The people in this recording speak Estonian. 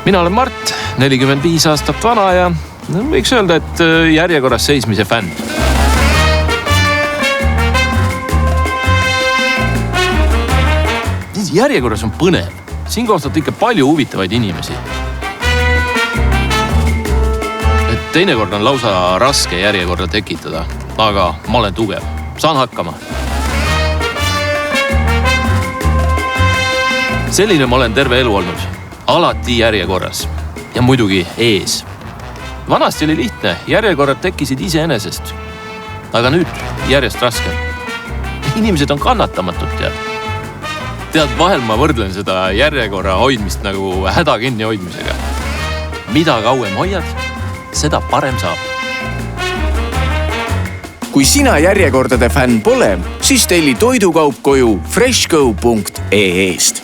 Mina olen Mart, 45 aastat vana ja võiks öelda, et järjekorras seismise fänn. Järjekorras on põnev. Siin kohtad ikka palju huvitavaid inimesi. Teinekord on lausa raske järjekorda tekitada, aga ma olen tugev. Saan hakkama. Selline ma olen terve elu olnud. Alati järjekorras. Ja muidugi ees. Vanasti oli lihtne. Järjekorrad tekkisid iseenesest. Aga nüüd järjest raskem. Inimesed on kannatamatud, tead. Tead, vahel ma võrdlen seda järjekorra hoidmist nagu häda kinni hoidmisega. Mida kauem hoiad, seda parem saab. Kui sina järjekordade fänn pole, siis telli toidukaup koju freshgo.ee-st.